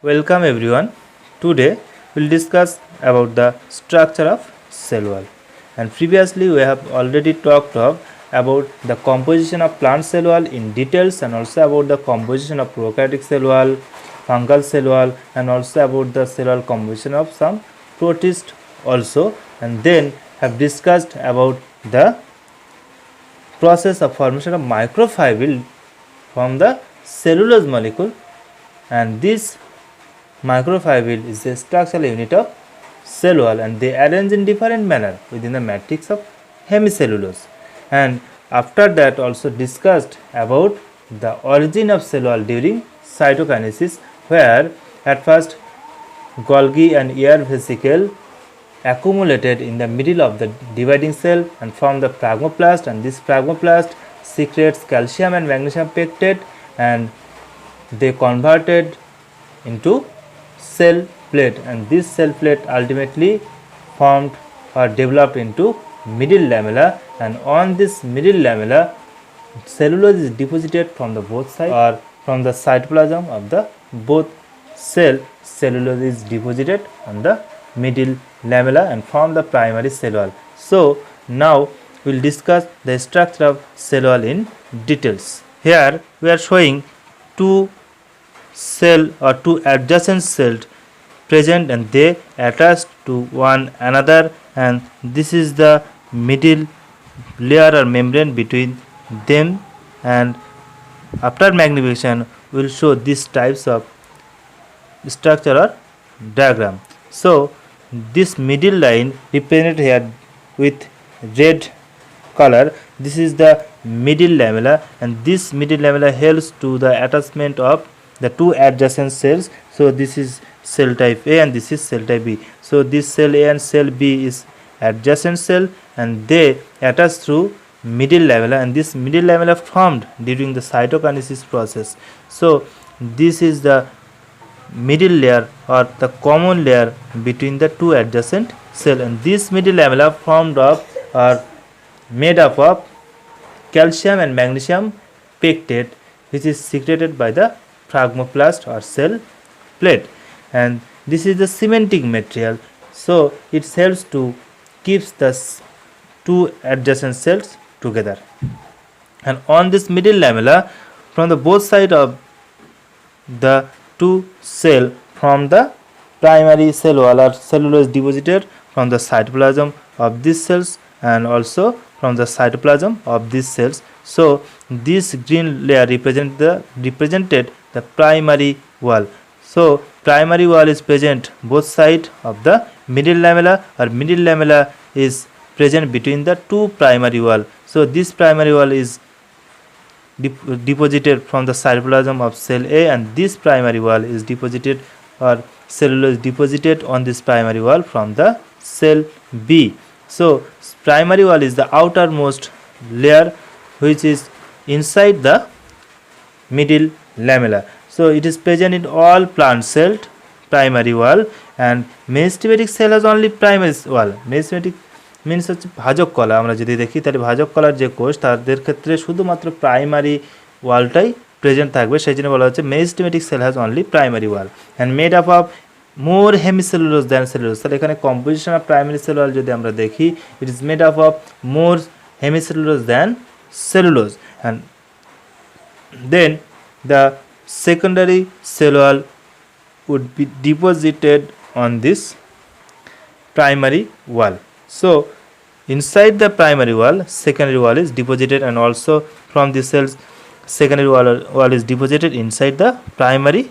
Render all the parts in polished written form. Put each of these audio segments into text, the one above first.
Welcome everyone. Today we'll discuss about the structure of cell wall. And previously we have already talked about the composition of plant cell wall in details, and also about the composition of prokaryotic cell wall, fungal cell wall, and also about the cell wall composition of some protist also, and then have discussed about the process of formation of microfibril from the cellulose molecule, and this microfibril is the structural unit of cell wall, and they arrange in different manner within the matrix of hemicellulose. And after that also discussed about the origin of cell wall during cytokinesis, where at first Golgi and air vesicle accumulated in the middle of the dividing cell and form the plasmablast, and this plasmablast secretes calcium and magnesium pectate, and they converted into cell plate, and this cell plate ultimately formed or developed into middle lamella, and on this middle lamella cellulose is deposited from the both sides, or from the cytoplasm of the both cell. Cellulose is deposited on the middle lamella and form the primary cell wall. So now we will discuss the structure of cell wall in details. Here we are showing two cell or two adjacent cells present, and they attached to one another, and this is the middle layer or membrane between them, and after magnification we will show these types of structure or diagram. So this middle line represented here with red color, this is the middle lamella, and this middle lamella helps to the attachment of the two adjacent cells. So this is cell type A and this is cell type B. So this cell A and cell B is adjacent cell, and they attach through middle lamella, and this middle lamella formed during the cytokinesis process. So this is the middle layer or the common layer between the two adjacent cell, and this middle lamella formed of or made up of calcium and magnesium pectate, which is secreted by the plasmablast or cell plate, and this is the cementing material. So it helps to keeps the two adjacent cells together, and on this middle lamella from the both side of the two cell from the primary cell wall or cellulose deposited from the cytoplasm of these cells and also from the cytoplasm of these cells. So this green layer represented the primary wall. So primary wall is present both sides of the middle lamella, or middle lamella is present between the two primary wall. So this primary wall is deposited from the cytoplasm of cell A, and this primary wall is deposited or cellulose deposited on this primary wall from the cell B. So primary wall is the outermost layer which is inside the middle lamella. So it is present in all plant cells primary wall, and mesenteric cell has only primary wall. Mesenteric means হচ্ছে ভাজক কলা। আমরা যদি দেখি তাহলে ভাজক কলার যে কোষ তাদের ক্ষেত্রে শুধুমাত্র প্রাইমারি ওয়ালটাই প্রেজেন্ট থাকবে, সেই জন্য বলা হচ্ছে meristematic cell has only primary wall and made up of more hemicellulose than cellulose. তাহলে এখানে composition of primary cell wall যদি আমরা দেখি, it is made up of more hemicellulose than cellulose, and then the secondary cell wall would be deposited on this primary wall. So inside the primary wall secondary wall is deposited, and also from the cells secondary wall is deposited inside the primary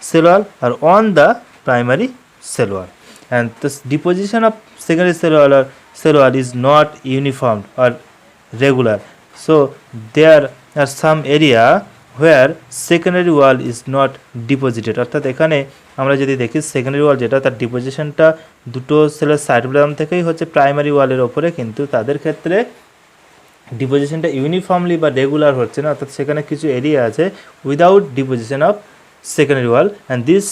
cell wall or on the primary cell wall, and this deposition of secondary cell wall is not uniform or regular. So there are some area where secondary wall is not deposited, অর্থাৎ এখানে আমরা যদি দেখি secondary wall যেটা তার ডিপোজিশনটা দুটো সেলের cytoplasm থেকেই হচ্ছে প্রাইমারি ওয়ালের ওপরে, কিন্তু তাদের ক্ষেত্রে ডিপোজিশনটা ইউনিফর্মলি বা রেগুলার হচ্ছে না, অর্থাৎ সেখানে কিছু এরিয়া আছে without deposition of secondary wall, and this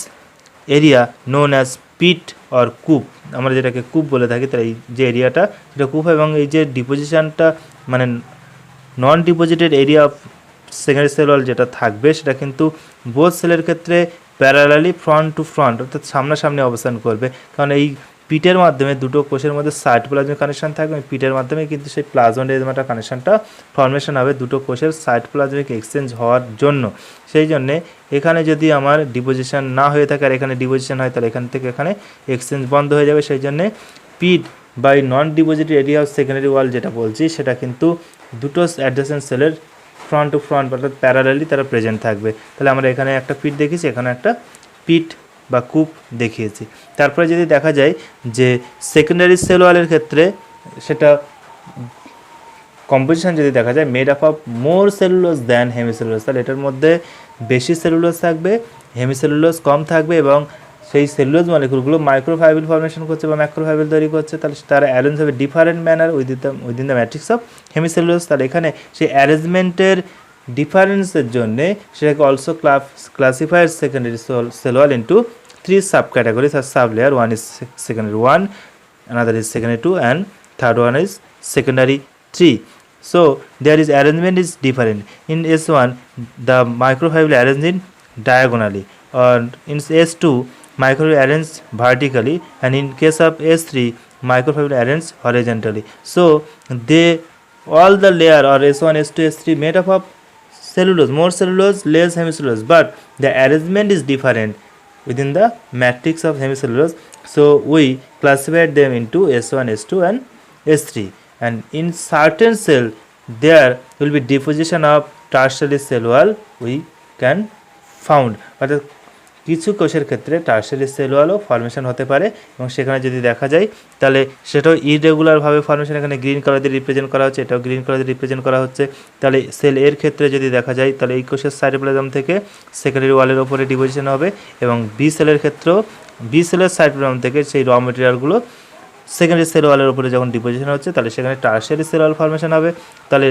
area known as pit or কূপ, আমরা যেটাকে কূপ বলে থাকি, তাই এই যে এরিয়াটা সেটা কূপ, এবং এই যে ডিপোজিশনটা মানে non deposited area of secondary cell wall যেটা থাকবে সেটা কিন্তু বোথ সেলের ক্ষেত্রে প্যারালালি ফ্রন্ট টু ফ্রন্ট, অর্থাৎ সামনাসামনি অবস্থান করবে, কারণ এই পিটের মাধ্যমে দুটো কোষের মধ্যে সাইটোপ্লাজমিক কানেকশন থাকবে, পিটের মাধ্যমে কিন্তু সেই প্লাজমোডেজমাটা কানেকশনটা ফর্মেশন হবে দুটো কোষের সাইটোপ্লাজমিক এক্সচেঞ্জ হওয়ার জন্য। সেই জন্যে এখানে যদি আমার ডিপোজিশন না হয়ে থাকে আর এখানে ডিপোজিশন হয়, তাহলে এখান থেকে এখানে এক্সচেঞ্জ বন্ধ হয়ে যাবে। সেই জন্যে pit by non depository area of secondary wall যেটা বলছি, সেটা কিন্তু দুটো অ্যাডজেসেন্ট সেলের ফ্রন্ট টু ফ্রন্ট অর্থাৎ প্যারালালি তারা প্রেজেন্ট থাকবে। তাহলে আমরা এখানে একটা পিট দেখিয়েছি, এখানে একটা পিট বা কূপ দেখিয়েছি। তারপরে যদি দেখা যায় যে সেকেন্ডারি সেল ওয়ালের ক্ষেত্রে সেটা কম্পোজিশন যদি দেখা যায় made up of more cellulose than hemicellulose, তাহলে এটার মধ্যে বেশি সেলুলোজ থাকবে, হেমিসেলুলোজ কম থাকবে, এবং সেই সেলুলোজ মলিকুলগুলো মাইক্রোফাইবেল ফর্মেশন করছে বা ম্যাক্রোফাইবেল তৈরি করছে। তাহলে তারা অ্যারেঞ্জ হবে different manner within the matrix of hemicellulose. তাহলে এখানে সেই অ্যারেঞ্জমেন্টের ডিফারেন্সের জন্যে সেটাকে also classified secondary cell wall into 3 subcategories or sublayer. One is secondary 1, another is secondary 2, and third one is secondary 3. So there is arrangement is different. In S1 the microfibril arranged in diagonally, or in S2 microfibril arranged vertically, and in case of S3 microfibril arranged horizontally. So they all the layer or S1 S2 S3 made up of cellulose, more cellulose, less hemicellulose, but the arrangement is different within the matrix of hemicellulose. So we classified them into S1 S2 and S3, and in certain cell there will be deposition of tertiary cell wall we can found, but কিছু কোষের ক্ষেত্রে tertiary sell ওয়ালও formation হতে পারে, এবং সেখানে যদি দেখা যায় তাহলে সেটাও ইরেগুলারভাবে ফর্মেশন, এখানে গ্রিন কালার দিয়ে রিপ্রেজেন্ট করা হচ্ছে, এটাও গ্রিন কালার দিয়ে রিপ্রেজেন্ট করা হচ্ছে। তাহলে সেল এর ক্ষেত্রে যদি দেখা যায় তাহলে এই কোষের সাইটোপ্লাজম থেকে সেকেন্ডারি ওয়ালের ওপরে ডিপোজিশন হবে, এবং বি সেলের ক্ষেত্রেও বি সেলের সাইটোপ্লাজম থেকে সেই র মেটেরিয়ালগুলো সেকেন্ডারি সেল ওয়ালের উপরে যখন ডিপোজিশন হচ্ছে তাহলে সেখানে টার্সারি সেল ওয়াল ফর্মেশন হবে। তাহলে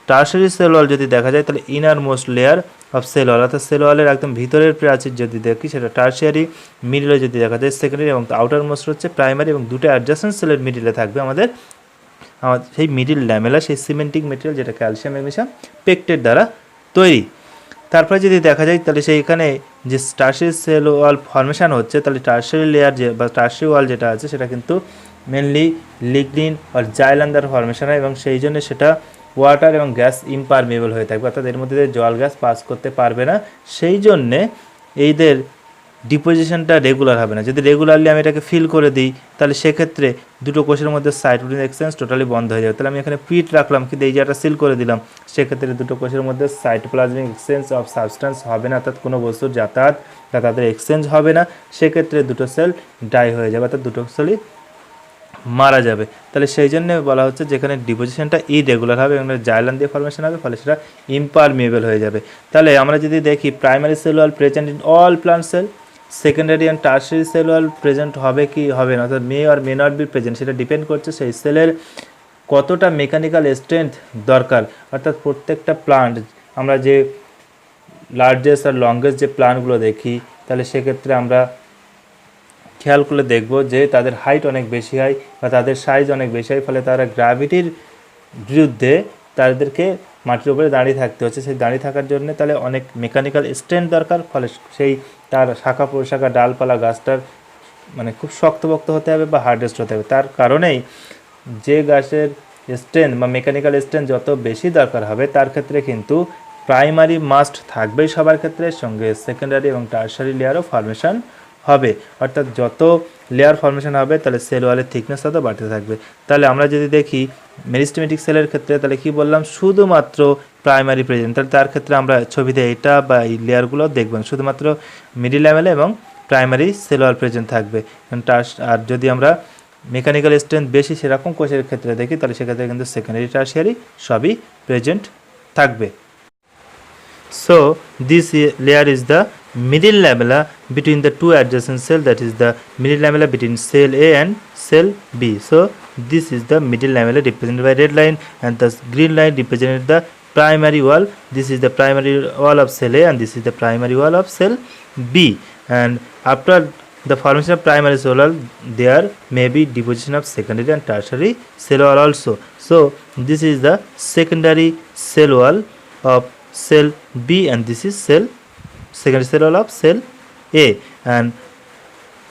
টার্সারি সেল ওয়াল যদি দেখা যায় তাহলে inner most layer of cell ওয়াল, অর্থাৎ সেল ওয়ালের একদম ভিতরের প্রাচীর যদি দেখি সেটা টার্সিয়ারি, মিডিলে যদি দেখা যায় সেকেন্ডারি, এবং আউটার মোস্ট হচ্ছে প্রাইমারি, এবং দুটো অ্যাডজাসেন্ট সেলের মিডিলে থাকবে আমাদের সেই মিডিল ল্যামেলা, সেই সিমেন্টিক মেটেরিয়াল যেটা ক্যালসিয়াম ম্যাগনেসিয়াম পেকটের দ্বারা তৈরি। তারপরে যদি দেখা যায় তাহলে সেইখানে যে টার্সিয়ারি সেল ওয়াল ফর্মেশন হচ্ছে, তাহলে টার্সিয়ারি লেয়ার যে বা টার্সিয়ারি ওয়াল যেটা আছে সেটা কিন্তু মেনলি লিগনিন আর জাইলান দ্বারা ফর্মেশন হয়, এবং সেই জন্য সেটা ওয়াটার এবং গ্যাস ইমপারমেবল হয়ে থাকবে, অর্থাৎ এর মধ্যে জল গ্যাস পাস করতে পারবে না। সেই জন্যে এইদের ডিপোজিশনটা রেগুলার হবে না। যদি রেগুলারলি আমি এটাকে ফিল করে দিই তাহলে সেক্ষেত্রে দুটো কোষের মধ্যে সাইটোপ্লাজমিক এক্সচেঞ্জ টোটালি বন্ধ হয়ে যাবে। তাহলে আমি এখানে পিট রাখলাম কিন্তু এই জায়গাটা সিল করে দিলাম, সেক্ষেত্রে দুটো কোষের মধ্যে সাইটোপ্লাজমিক এক্সচেঞ্জ অফ সাবস্টেন্স হবে না, অর্থাৎ কোনো বস্তুর যাতায়াত বা তাদের এক্সচেঞ্জ হবে না। সেক্ষেত্রে দুটো সেল ডাই হয়ে যাবে, অর্থাৎ দুটো সেলই মারা যাবে। তাহলে সেই জন্য বলা হচ্ছে যেখানে ডিপোজিশনটা ইরেগুলার হবে এবং জাইলান দিয়ে ফর্মেশন হবে, ফলে সেটা ইমপারমিয়েবল হয়ে যাবে। তাহলে আমরা যদি দেখি primary cell wall present in all plant sell, secondary and tertiary sell wall present হবে কি হবে না, অর্থাৎ মে আর মে নট বি প্রেজেন্ট, সেটা ডিপেন্ড করছে সেই সেলের কতটা মেকানিক্যাল স্ট্রেংথ দরকার। অর্থাৎ প্রত্যেকটা প্লান্ট আমরা যে লার্জেস্ট আর লংগেস্ট যে প্লান্টগুলো দেখি তাহলে সেক্ষেত্রে আমরা খেয়াল করলে দেখব যে তাদের হাইট অনেক বেশি হয় বা তাদের সাইজ অনেক বেশি হয়, ফলে তারা গ্র্যাভিটির বিরুদ্ধে তাদেরকে মাটির উপরে দাঁড়িয়ে থাকতে হচ্ছে। সেই দাঁড়িয়ে থাকার জন্য তাহলে অনেক মেকানিক্যাল স্ট্রেংথ দরকার, ফলে সেই তার শাখা প্রশাখা ডালপালা গাছটার মানে খুব শক্তপোক্ত হতে হবে বা হার্ডেস্ট হতে হবে। তার কারণেই যে গাছের স্ট্রেংথ বা মেকানিক্যাল স্ট্রেংথ যত বেশি দরকার হবে তার ক্ষেত্রে কিন্তু প্রাইমারি মাস্ট থাকবেই সবার ক্ষেত্রে, সঙ্গে সেকেন্ডারি এবং টার্সারি লেয়ারও ফর্মেশন হবে। অর্থাৎ যত লেয়ার ফর্মেশন হবে তাহলে সেল ওয়ালের থিকনেস তত বাড়তে থাকবে। তাহলে আমরা যদি দেখি মেরিস্টেমেটিক সেলের ক্ষেত্রে তাহলে কি বললাম, শুধুমাত্র প্রাইমারি প্রেজেন্ট, তাহলে তার ক্ষেত্রে আমরা ছবিতে এটা বা এই লেয়ারগুলো দেখবেন শুধুমাত্র মিডিল লেভেলে এবং প্রাইমারি সেল ওয়াল প্রেজেন্ট থাকবে। আর যদি আমরা মেকানিক্যাল স্ট্রেংথ বেশি সেরকম কোষের ক্ষেত্রে দেখি তাহলে সেক্ষেত্রে কিন্তু সেকেন্ডারি টার্সিয়ারি সবই প্রেজেন্ট থাকবে। So this layer is the middle lamella between the two adjacent cell, that is the middle lamella between cell A and cell B. So this is the middle lamella represented by red line, and the green line represented the primary wall. This is the primary wall of cell A and this is the primary wall of cell B. And after the formation of primary cell wall there may be deposition of secondary and tertiary cell wall also. So this is the secondary cell wall of cell B and this is secondary cell wall of cell A, and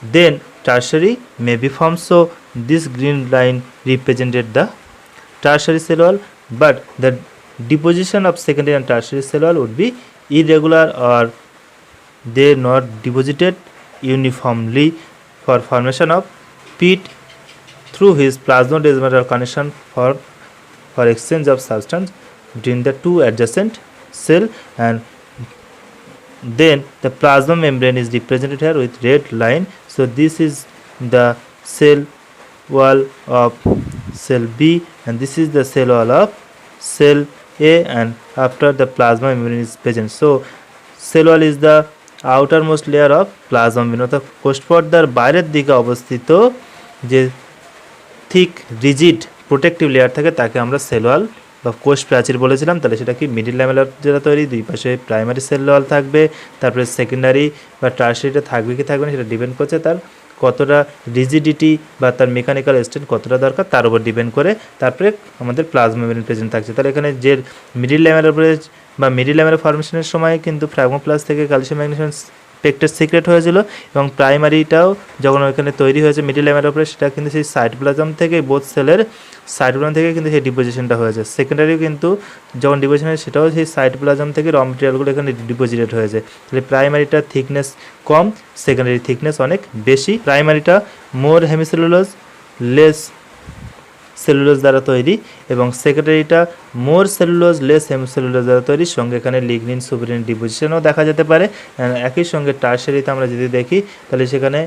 then tertiary may be formed. So this green line represented the tertiary cell wall, but the deposition of secondary and tertiary cell wall would be irregular, or they not deposited uniformly for formation of peat through his plasmodesmatal connection for exchange of substance between the two adjacent cell. And then the plasma membrane is represented here with red line. So this is the cell wall of cell B, and this is the cell wall of cell A, and after the plasma membrane is present. So cell wall is the outermost layer of plasma membrane, অর্থাৎ কোষপর্দার বাইরের দিকে অবস্থিত যে thick rigid protective layer থাকে তাকে আমরা cell wall বা কোষ প্রাচীর বলেছিলাম। তাহলে সেটা কি মিডিল ল্যামেলার যেটা তৈরি, দুই পাশে প্রাইমারি সেল ওয়াল থাকবে, তারপরে সেকেন্ডারি বা টার্সিয়ারিটা থাকবে কি থাকবে না সেটা ডিপেন্ড করছে তার কতটা রিজিডিটি বা তার মেকানিক্যাল স্ট্রেন্থ কতটা দরকার তার উপর ডিপেন্ড করে তারপরে আমাদের প্লাজমা মেমব্রেন প্রেজেন্ট থাকছে। তাহলে এখানে যে মিডিল ল্যামেলার ব্রেজ বা মিডিল ল্যামেলার ফর্মেশনের সময় কিন্তু ফ্র্যাগমোপ্লাস্ট থেকে ক্যালসিয়াম ম্যাগনেসিয়াম পেকটের সিক্রেট হয়েছিল, এবং প্রাইমারিটাও যখন ওইখানে তৈরি হয়েছে মিডিল ল্যামেলার উপরে সেটা কিন্তু সেই সাইটোপ্লাজম থেকে বোথ সেলের সাইটোপ্লাজম থেকে কিন্তু সেই ডিপোজিশনটা হয়েছে। সেকেন্ডারিও কিন্তু যখন ডিপোজিশন হয় সেটাও সেই সাইটোপ্লাজম থেকে র মেটেরিয়ালগুলো এখানে ডিপোজিটেড হয়েছে। তাহলে প্রাইমারিটার থিকনেস কম, সেকেন্ডারি থিকনেস অনেক বেশি। প্রাইমারিটা মোর হেমিসেলুলোজ লেস সেলুলোজ দ্বারা তৈরি, এবং সেকেন্ডারিটা মোর সেলুলোজ লেস হেমিসেলুলোজ দ্বারা তৈরি। সঙ্গে এখানে লিগনিন সুবিরিন ডিপোজিশনও দেখা যেতে পারে। একই সঙ্গে টার্সারিতে আমরা যদি দেখি তাহলে সেখানে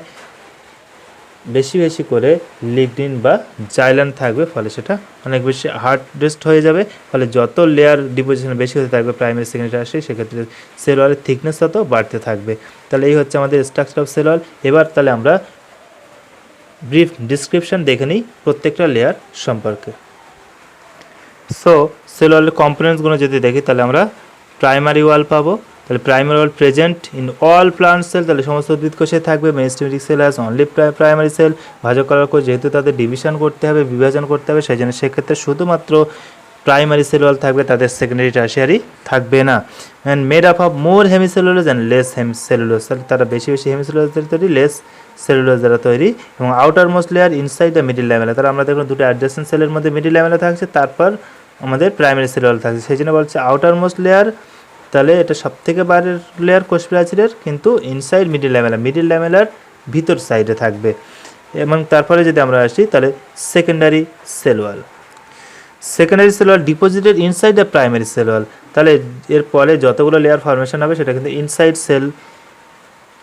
বেশি বেশি করে লিগনিন বা জাইলান থাকবে, ফলে সেটা অনেক বেশি হার্ড রেস্ট হয়ে যাবে। ফলে যত লেয়ার ডিপোজিশন বেশি হতে থাকবে প্রাইমারি সেকেন্ডারি টার্সারি, সেক্ষেত্রে সেল ওয়ালের থিকনেস তত বাড়তে থাকবে। তাহলে এই হচ্ছে আমাদের স্ট্রাকচার অফ সেল ওয়াল। এবার তাহলে আমরা ব্রিফ ডিসক্রিপশন দেখে নিই প্রত্যেকটা লেয়ার সম্পর্কে। সো সেল ওয়ালের কম্পোনেন্টসগুলো যদি দেখি তাহলে আমরা প্রাইমারি ওয়াল পাবো। তাহলে primary wall present in all plant cell, তাহলে সমস্ত উদ্ভিদ কোষে থাকবে। Meristematic cell has only primary cell. ভাজক করার কোষ যেহেতু তাদের ডিভিশন করতে হবে, বিভাজন করতে হবে, সেই জন্য সেক্ষেত্রে শুধুমাত্র প্রাইমারি সেল ওয়াল থাকবে, তাদের সেকেন্ডারি টার্সিয়ারি থাকবে না। And made up of more hemicellulose and less hemicellulose, তাহলে তারা বেশি বেশি হেমিসেলুলোজ তৈরি, লেস সেলুলোজ দ্বারা তৈরি। এবং outer most layer inside the middle lamella, তাহলে আমরা দেখুন দুটো অ্যাডজাসেন্ট সেলের মধ্যে মিডিল ল্যামেলা থাকছে, তারপর আমাদের প্রাইমারি সেল ওয়াল থাকছে, সেই জন্য বলছে আউটার মোস্ট লেয়ার। তাহলে এটা সব থেকে বাইরের লেয়ার কোষ প্রাচীরের, কিন্তু inside middle lamella, middle lamellar ভিতর সাইডে থাকবে। এবং তারপরে যদি আমরা আসি তাহলে secondary cell wall, secondary cell wall deposited inside the primary cell ওয়াল। তাহলে এর পরে যতগুলো লেয়ার ফরমেশন হবে সেটা কিন্তু ইনসাইড সেল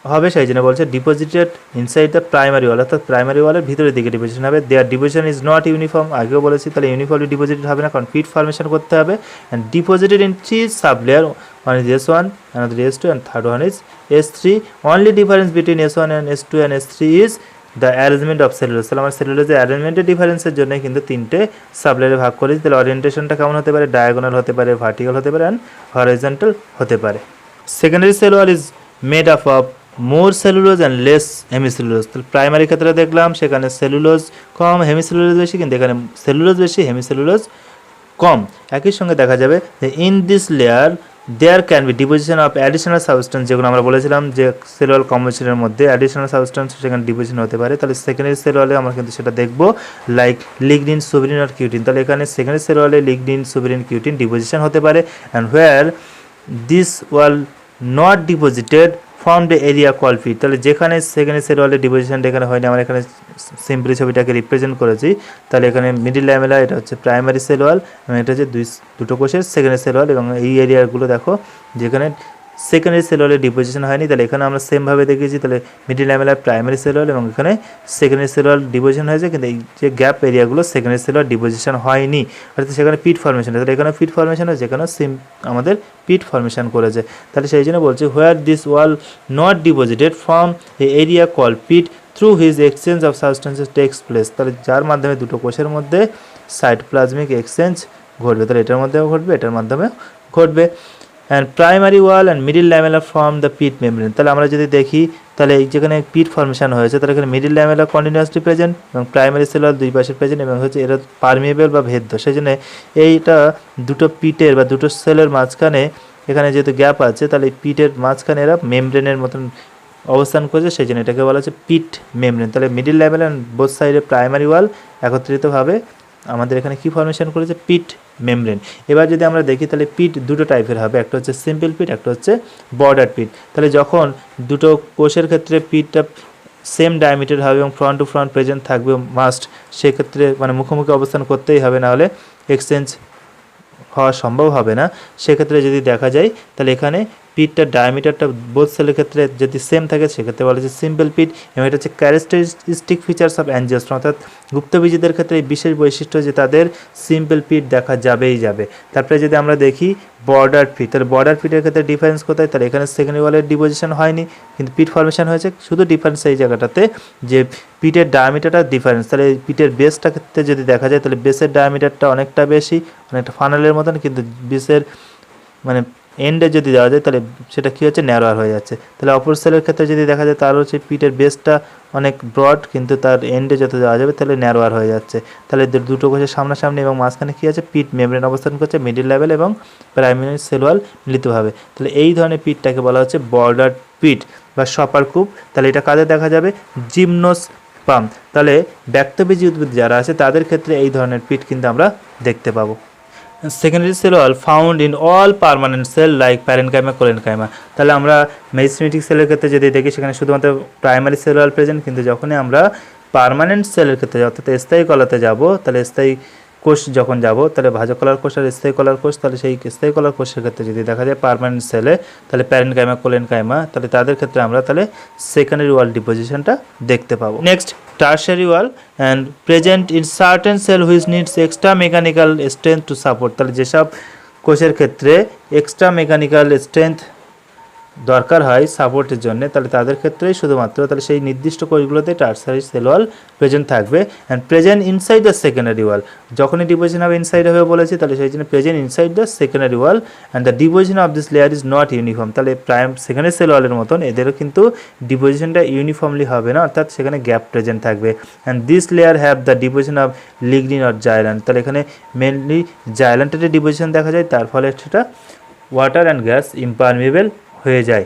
হবে, সেই জন্য বলছে ডিপোজিটেড ইনসাইড দ্য প্রাইমারি ওয়াল, অর্থাৎ প্রাইমারি ওয়ালের ভিতরের দিকে ডিপোজিশন হবে। দেয়ার ডিপোজিশন ইজ নট ইউনিফর্ম, আগেও বলেছি, তাহলে ইউনিফর্মলি ডিপোজিটেড হবে না, কারণ পিট ফরমেশন করতে হবে। And deposited in three sub layer, one is S1, another S2, and third one is S3. Only difference between S1 and S2 and S3 is the arrangement of cellulose. তাহলে আমার সেলুলোজের অ্যারেঞ্জমেন্টের ডিফারেন্সের জন্য কিন্তু তিনটে সাবলেয়ারে ভাগ করেছি। তাহলে অরিয়েন্টেশনটা কেমন হতে পারে, ডায়াগোনাল হতে পারে, ভার্টিক্যাল হতে পারে, অ্যান্ড হরাইজন্টাল হতে পারে। Secondary cell wall is made up of more cellulose and less hemicellulose. তাহলে প্রাইমারি ক্ষেত্রে দেখলাম সেখানে সেলুলোজ কম, হেমিসেলুলোজ বেশি, কিন্তু এখানে সেলুলোজ বেশি, হেমিসেলুলোজ কম। একই সঙ্গে দেখা যাবে যে in this layer there can be deposition of additional substance, যেগুলো আমরা বলেছিলাম যে সেল ওয়াল কম্পোজিশনের মধ্যে অ্যাডিশনাল সাবস্টেন্স সেখানে ডিপোজিশন হতে পারে। তাহলে সেকেন্ডারি সেল ওয়ালে আমরা কিন্তু সেটা দেখবো, লাইক লিগনিন, সুবিরিন আর কিউটিন। তাহলে এখানে সেকেন্ডারি সেল ওয়ালে লিগনিন, সুবিরিন, কিউটিন ডিপোজিশন হতে পারে। And where this wall not deposited from the area call pit, তাহলে যেখানে সেকেন্ডারি সেল ওয়ালের ডিপোজিশনটা এখানে হয়নি, আমরা এখানে সিম্পলি ছবিটাকে রিপ্রেজেন্ট করেছি। তাহলে এখানে মিডিল ল্যামেলা, এটা হচ্ছে প্রাইমারি সেল ওয়াল, এবং এটা হচ্ছে দুটো কোষের সেকেন্ডারি সেল ওয়াল। এবং এই এরিয়াগুলো দেখো যেখানে সেকেন্ডারি সেল ওয়ালের ডিপোজিশন হয়নি, তাহলে এখানে আমরা সেমভাবে দেখেছি। তাহলে মিডিল ল্যামেলার প্রাইমারি সেল ওয়াল এবং এখানে সেকেন্ডারি সেল ওয়াল ডিপোজিশন হয়েছে, কিন্তু এই যে গ্যাপ এরিয়াগুলো সেকেন্ডারি সেল ওয়াল ডিপোজিশন হয়নি, অর্থাৎ সেখানে পিট ফর্মেশন। তাহলে এখানে পিট ফর্মেশন হয়েছে, যেখানে আমাদের পিট ফর্মেশন করেছে। তাহলে সেই জন্য বলছে where this wall not deposited from a area call pit through his exchange of substances takes place, তাহলে যার মাধ্যমে দুটো কোষের মধ্যে সাইটোপ্লাজমিক এক্সচেঞ্জ ঘটবে, তাহলে এটার মাধ্যমেও ঘটবে, এটার মাধ্যমেও ঘটবে। And primary wall and middle lamella form the pit membrane, তাহলে আমরা যদি দেখি তাহলে এই যেখানে পিট ফর্মেশন হয়েছে, তাহলে এখানে মিডিল ল্যামেলা কন্টিনিউয়াসলি প্রেজেন্ট এবং প্রাইমারি সেল ওয়াল দুই পাশে প্রেজেন্ট, এবং হচ্ছে এরা পারমিয়েবল বা ভেদ্য, সেই জন্য এইটা দুটো পিটের বা দুটো সেলের মাঝখানে এখানে যেহেতু গ্যাপ আছে, তাহলে এই পিটের মাঝখানে এরা মেমব্রেনের মতন অবস্থান করছে, সেই জন্য এটাকে বলা হচ্ছে পিট মেমব্রেন। তাহলে মিডিল লেভেল অ্যান্ড বোথ সাইডে প্রাইমারি ওয়াল একত্রিতভাবে আমাদের এখানে কি ফর্মেশন করেছে, পিট মেমব্রেন। এবার যদি আমরা দেখি তাহলে পিট দুটো টাইপের হবে, একটা হচ্ছে সিম্পল পিট, একটা হচ্ছে বর্ডার পিট। তাহলে যখন দুটো কোষের ক্ষেত্রে পিটটা সেম ডায়ামিটার হবে এবং ফ্রন্ট টু ফ্রন্ট প্রেজেন্ট থাকবে মাস্ট, সেক্ষেত্রে মানে মুখোমুখি অবস্থান করতেই হবে, নাহলে এক্সচেঞ্জ হওয়া সম্ভব হবে না। সেক্ষেত্রে যদি দেখা যায় তাহলে এখানে পিটটার ডায়ামিটারটা বোথ সেলের ক্ষেত্রে যদি সেম থাকে সেক্ষেত্রে বলা হচ্ছে সিম্পল পিট। এবং এটা হচ্ছে ক্যারেক্টারিস্টিক ফিচার্স অফ অ্যাঞ্জিওস্পার্ম, অর্থাৎ গুপ্তবীজীদের ক্ষেত্রে এই বিশেষ বৈশিষ্ট্য যে তাদের সিম্পল পিট দেখা যাবেই যাবে। তারপরে যদি আমরা দেখি বর্ডার পিট, তাহলে বর্ডার পিটের ক্ষেত্রে ডিফারেন্স কোথায়, তাহলে এখানে সেকেন্ডারি ওয়ালের ডিপোজিশন হয়নি কিন্তু পিট ফর্মেশন হয়েছে, শুধু ডিফারেন্স এই জায়গাটাতে যে পিটের ডায়ামিটারটা ডিফারেন্স। তাহলে পিটের বেসটা ক্ষেত্রে যদি দেখা যায় তাহলে বেসের ডায়ামিটারটা অনেকটা বেশি, অনেকটা ফানেলের মতন, কিন্তু বেসের মানে এন্ডে যদি দেওয়া যায় তাহলে সেটা কী হচ্ছে, ন্যারোয়ার হয়ে যাচ্ছে। তাহলে অপর সেলের ক্ষেত্রে যদি দেখা যায় তার হচ্ছে পিটের বেসটা অনেক ব্রড, কিন্তু তার এন্ডে যত দেওয়া যাবে তাহলে ন্যারোয়ার হয়ে যাচ্ছে। তাহলে দুটো কোষের সামনাসামনি এবং মাঝখানে কী আছে, পিট মেমব্রেন অবস্থান করছে, মিডিল লেভেল এবং প্রাইমারি সেল ওয়াল মিলিতভাবে। তাহলে এই ধরনের পিটটাকে বলা হচ্ছে বর্ডার পিট বা শপার কুপ। তাহলে এটা কাদের দেখা যাবে, জিমনোস্পার্ম। তাহলে ব্যক্তবীজী উদ্ভিদ যারা আছে তাদের ক্ষেত্রে এই ধরনের পিট কিন্তু আমরা দেখতে পাবো। Secondary cell wall found in all permanent cell like parenchyma, collenchyma. তাহলে আমরা মেরিস্টেমেটিক সেলের ক্ষেত্রে যদি দেখি সেখানে শুধুমাত্র প্রাইমারি সেল ওয়াল প্রেজেন্ট, কিন্তু যখনই আমরা পার্মানেন্ট সেলের ক্ষেত্রে অর্থাৎ স্থায়ী কলাতে যাব, তাহলে স্থায়ী কোষ যখন যাব তাহলে ভাজক কলার কোষ আর স্থায়ী কলার কোষ, তাহলে সেই স্থায়ী কলার কোষের ক্ষেত্রে যদি দেখা যায় পার্মানেন্ট সেলে তাহলে প্যারেনকাইমা, কোলেনকাইমা, তাহলে তাদের ক্ষেত্রে আমরা তাহলে সেকেন্ডারি ওয়াল ডিপোজিশনটা দেখতে পাবো। Next tertiary wall and present in certain cell which needs extra mechanical strength to support. তাহলে যেসব কোষের ক্ষেত্রে এক্সট্রা মেকানিক্যাল স্ট্রেংথ দরকার হয় সাপোর্টের জন্য, তাহলে তাদের ক্ষেত্রেই শুধুমাত্র তাহলে সেই নির্দিষ্ট কোষগুলোতে টার্সারি সেল ওয়াল প্রেজেন্ট থাকবে। And present inside the secondary wall, যখনই ডিপোজিশন হবে ইনসাইড হবে বলেছি, তাহলে সেই জন্য present inside the secondary wall and the deposition of this layer is not uniform. তাহলে সেকেন্ডারি সেল ওয়ালের মতন এদেরও কিন্তু ডিপোজিশনটা ইউনিফর্মলি হবে না, অর্থাৎ সেখানে গ্যাপ প্রেজেন্ট থাকবে। And this layer have the deposition of lignin or xylan. তাহলে এখানে মেনলি জাইল্যান্টের ডিপোজিশন দেখা যায়, তার ফলে সেটা ওয়াটার অ্যান্ড গ্যাস ইম্পারমিয়েবল হয়ে যায়।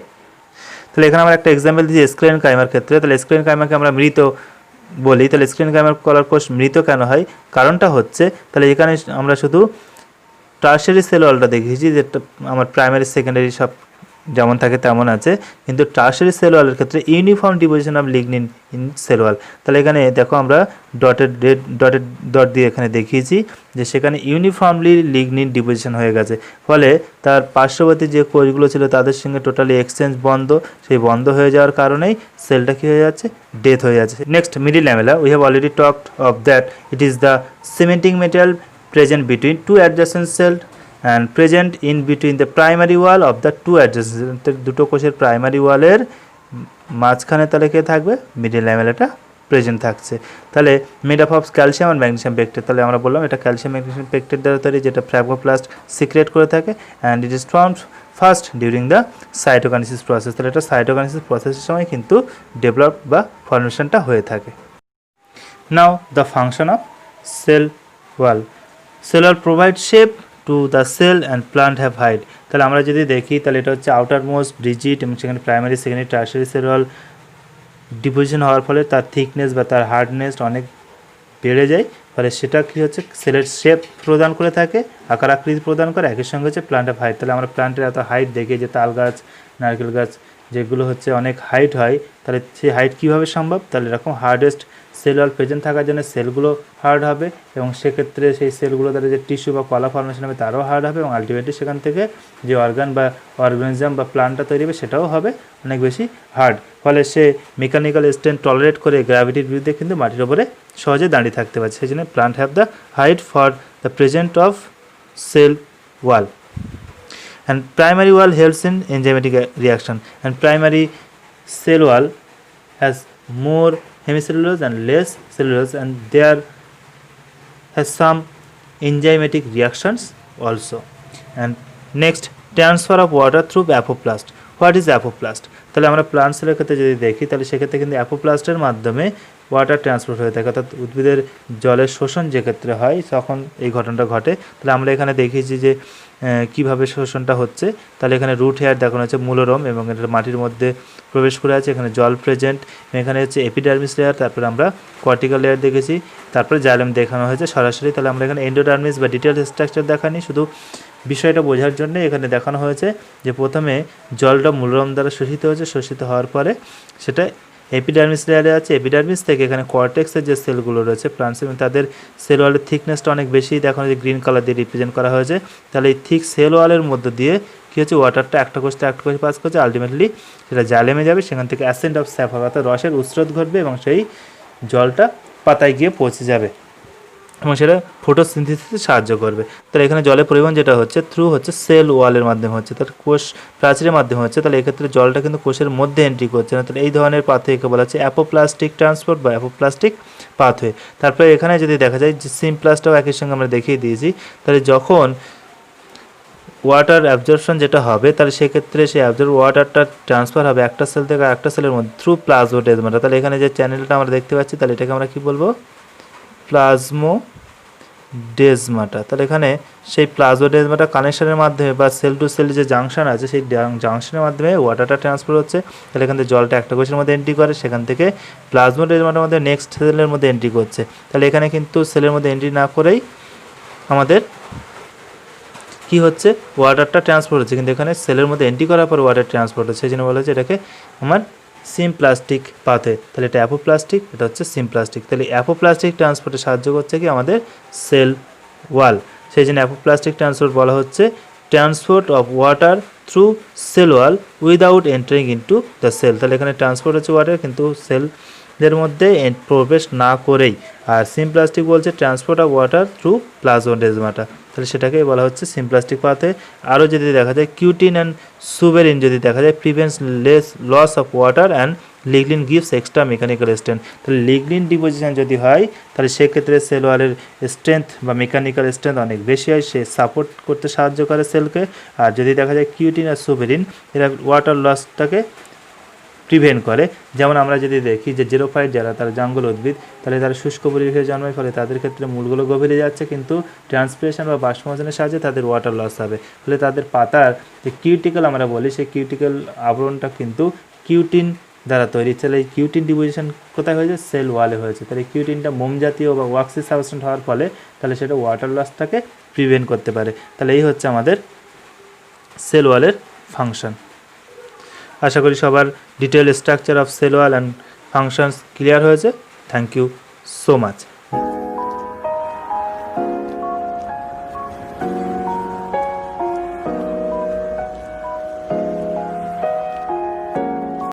তাহলে এখানে আমরা একটা এক্সাম্পল দিচ্ছি স্ক্লেন কাইমার ক্ষেত্রে। তাহলে স্ক্লেন কাইমাকে আমরা মৃত বলি, তাহলে স্ক্লেন কাইমার কলার কোষ মৃত কেন হয়, কারণটা হচ্ছে তাহলে এখানে আমরা শুধু টার্সারি সেল ওয়ালটা দেখিয়েছি, যেটা আমার প্রাইমারি সেকেন্ডারি সব যেমন থাকে তেমন আছে, কিন্তু টার্সারি সেল ওয়ালের ক্ষেত্রে uniform deposition of lignin in cell wall. তাহলে এখানে দেখো আমরা ডটেড ডট দিয়ে এখানে দেখিয়েছি যে সেখানে ইউনিফর্মলি লিগনিন ডিপোজিশন হয়ে গেছে, ফলে তার পার্শ্ববর্তী যে কোষগুলো ছিল তাদের সঙ্গে টোটালি এক্সচেঞ্জ বন্ধ, সেই বন্ধ হয়ে যাওয়ার কারণেই সেলটা কী হয়ে যাচ্ছে, ডেথ হয়ে যাচ্ছে। Next middle lamella, we have already talked of that it is the cementing material present between two adjacent cells and present in between the primary wall of the two adjacent দুটো কোষের primary ওয়ালের মাঝখানে তাহলে কে থাকবে, middle ল্যামেলাটা present থাকছে। তাহলে made up of calcium আর magnesium pectate. তাহলে আমরা বললাম এটা ক্যালসিয়াম ম্যাগনেসিয়াম পেকটেট দ্বারা তৈরি, যেটা ফ্রাগমোপ্লাস্ট সিক্রেট করে থাকে and it is formed first during the cytokinesis process. তাহলে এটা সাইটোকাইনেসিস প্রসেসের সময় কিন্তু ডেভেলপ বা ফর্মেশনটা হয়ে থাকে। Now the function of cell wall. Cell wall provide shape to the cell and plant have height. তাহলে আমরা যদি দেখি তাহলে এটা হচ্ছে আউটার মোস্ট ব্রিজিড এবং সেখানে primary secondary tertiary cell wall deposition হওয়ার ফলে তার থিকনেস বা তার হার্ডনেস অনেক বেড়ে যায়, ফলে সেটা কী হচ্ছে সেলের শেপ প্রদান করে থাকে, আকার আকৃতি প্রদান করে, একই সঙ্গে হচ্ছে প্লান্ট অফ হাইট। তাহলে আমরা প্লান্টের এত হাইট দেখি যে তাল গাছ, নারকেল গাছ যেগুলো হচ্ছে অনেক হাইট হয়, তাহলে সেই হাইট কীভাবে সম্ভব, তাহলে এরকম হার্ডেস্ট সেল ওয়াল প্রেজেন্ট থাকার জন্য সেলগুলো হার্ড হবে এবং সেক্ষেত্রে সেই সেলগুলো দ্বারা যে টিস্যু বা কলা ফর্মেশন হবে তারও হার্ড হবে এবং আলটিমেটলি সেখান থেকে যে অর্গান বা অর্গানিজম বা প্লান্টটা তৈরি হবে সেটাও হবে অনেক বেশি হার্ড, ফলে সে মেকানিক্যাল স্ট্রেন্থ টলারেট করে গ্র্যাভিটির বিরুদ্ধে কিন্তু মাটির ওপরে সহজে দাঁড়িয়ে থাকতে পারছে। সেই জন্য plant have the height for the present of cell wall. And primary wall helps in enzymatic reaction, and primary cell wall has more hemicellulose and less cellulose, and there has some enzymatic reactions also. And next, transfer of water through apoplast. What is apoplast? তাহলে আমরা plant সেলের ক্ষেত্রে যদি দেখি তাহলে সেক্ষেত্রে কিন্তু অ্যাপোপ্লাস্টের মাধ্যমে ওয়াটার ট্রান্সপোর্ট হয়ে থাকে, অর্থাৎ উদ্ভিদের জলের শোষণ যে ক্ষেত্রে হয় তখন এই ঘটনাটা ঘটে। তাহলে আমরা এখানে দেখিয়েছি যে কীভাবে শোষণটা হচ্ছে। তাহলে এখানে রুট হেয়ার দেখানো হচ্ছে মূলরম এবং এটা মাটির মধ্যে প্রবেশ করে আছে, এখানে জল প্রেজেন্ট, এখানে হচ্ছে এপিডার্মিস লেয়ার, তারপরে আমরা কর্টিক্যাল লেয়ার দেখেছি, তারপরে জাইলেম দেখানো হয়েছে সরাসরি। তাহলে আমরা এখানে এন্ডোডার্মিস বা ডিটেল স্ট্রাকচার দেখানি, শুধু বিষয়টা বোঝার জন্য এখানে দেখানো হয়েছে যে প্রথমে জলটা মূলরম দ্বারা শোষিত হয়েছে, শোষিত হওয়ার পরে সেটা এপিডার্মিস লেয়ারে আছে, এপিডার্মিস থেকে এখানে কর্টেক্সের যে সেলগুলো রয়েছে প্লান্ট সেল, তাদের সেল ওয়ালের থিকনেসটা অনেক বেশি দেখানো হয়েছে, গ্রিন কালার দিয়ে রিপ্রেজেন্ট করা হয়েছে। তাহলে এই থিক সেল ওয়ালের মধ্যে দিয়ে কী হচ্ছে, ওয়াটারটা একটা কোষ পাস করছে, আলটিমেটলি সেটা জাইলেমে যাবে, সেখান থেকে অ্যাসেন্ট অফ স্যাফ হবে, অর্থাৎ রসের উস্রোত ঘটবে এবং সেই জলটা পাতায় গিয়ে পৌঁছে যাবে এবং সেটা ফটোসিনথেসিসে সাহায্য করবে। তাহলে এখানে জলের পরিবহন যেটা হচ্ছে থ্রু হচ্ছে সেল ওয়ালের মাধ্যমে হচ্ছে, তার কোষ প্রাচীরের মাধ্যমে হচ্ছে। তাহলে এক্ষেত্রে জলটা কিন্তু কোষের মধ্যে এন্ট্রি করছে না। তাহলে এই ধরনের পাথওয়েকে বলা হচ্ছে অ্যাপোপ্লাস্টিক ট্রান্সপোর্ট বা অ্যাপোপ্লাস্টিক পাথওয়ে। তারপরে এখানে যদি দেখা যায় যে সিমপ্লাস্টটাও একই সঙ্গে আমরা দেখিয়ে দিয়েছি। তাহলে যখন ওয়াটার অ্যাবজর্পশন যেটা হবে, তাহলে সেক্ষেত্রে সেই ওয়াটারটা ট্রান্সফার হবে একটা সেল থেকে একটা সেলের মধ্যে থ্রু প্লাজমোডেজমাটা। তাহলে এখানে যে চ্যানেলটা আমরা দেখতে পাচ্ছি, তাহলে এটাকে আমরা কী বলবো, প্লাজমোডেজমাটা। তাহলে এখানে সেই প্লাজমোডেজমাটা কানেকশনের মাধ্যমে বা সেল টু সেল যে জাংশন আছে সেই জাংশনের মাধ্যমে ওয়াটারটা ট্রান্সফার হচ্ছে। তাহলে এখান থেকে জলটা একটা কোষের মধ্যে এন্ট্রি করে, সেখান থেকে প্লাজমোডেজমাটার মধ্যে নেক্সট সেলের মধ্যে এন্ট্রি করছে। তাহলে এখানে কিন্তু সেলের মধ্যে এন্ট্রি না করেই আমাদের কি হচ্ছে, ওয়াটারটা ট্রান্সপোর্ট হচ্ছে, কিন্তু এখানে সেলের মধ্যে এন্ট্রি করার পর ওয়াটার ট্রান্সপোর্ট হচ্ছে, সেই জন্য বলা হচ্ছে এটাকে আমার সিমপ্লাস্টিক পাথওয়ে। তাহলে এটা অ্যাপোপ্লাস্টিক, এটা হচ্ছে সিমপ্লাস্টিক। তাহলে অ্যাপোপ্লাস্টিক ট্রান্সপোর্টে সাহায্য করছে কি আমাদের সেল ওয়াল, সেই জন্য অ্যাপোপ্লাস্টিক ট্রান্সপোর্ট বলা হচ্ছে transport of water through cell wall without entering into the cell. তাহলে এখানে ট্রান্সপোর্ট হচ্ছে ওয়াটার কিন্তু সেলের মধ্যে প্রবেশ না করেই। আর সিমপ্লাস্টিক বলছে ট্রান্সপোর্ট অফ ওয়াটার থ্রু প্লাজমোডেজমাটা, তাহলে সেটাকেই বলা হচ্ছে সিমপ্লাস্টিক পাথওয়ে। আরও যদি দেখা যায় কিউটিন অ্যান্ড সুবেরিন যদি দেখা যায় prevents loss of water and lignin gives extra mechanical strength. তাহলে লিগলিন ডিপোজিশন যদি হয় তাহলে সেক্ষেত্রে সেল ওয়ালের স্ট্রেংথ বা মেকানিক্যাল স্ট্রেংথ অনেক বেশি হয়, সে সাপোর্ট করতে সাহায্য করে সেলকে। আর যদি দেখা যায় কিউটিন আর সুবেরিন এরা ওয়াটার লসটাকে প্রিভেন্ট করে। যেমন আমরা যদি দেখি যে জিরোফাইট যারা তারা জঙ্গল উদ্ভিদ, তাহলে তারা শুষ্ক পরিবেশে জন্মায়, ফলে তাদের ক্ষেত্রে মূলগুলো গভীরে যাচ্ছে, কিন্তু ট্রান্সপিরেশন বা বাষ্পমোচনের সাহায্যে তাদের ওয়াটার লস হবে। ফলে তাদের পাতার যে কিউটিক্যাল আমরা বলি, সেই কিউটিক্যাল আবরণটা কিন্তু কিউটিন দ্বারা তৈরি। তাহলে এই কিউটিন ডিপোজিশন কোথায় হয়েছে, সেল ওয়ালে হয়েছে। তাহলে এই কিউটিনটা মোম জাতীয় বা ওয়াক্সি সাবস্টেন্স হওয়ার ফলে তাহলে সেটা ওয়াটার লসটাকে প্রিভেন্ট করতে পারে। তাহলে এই হচ্ছে আমাদের সেল ওয়ালের ফাংশন। আশা করি সবার detail structure of cell wall and functions clear হয়েছে। Thank you so much.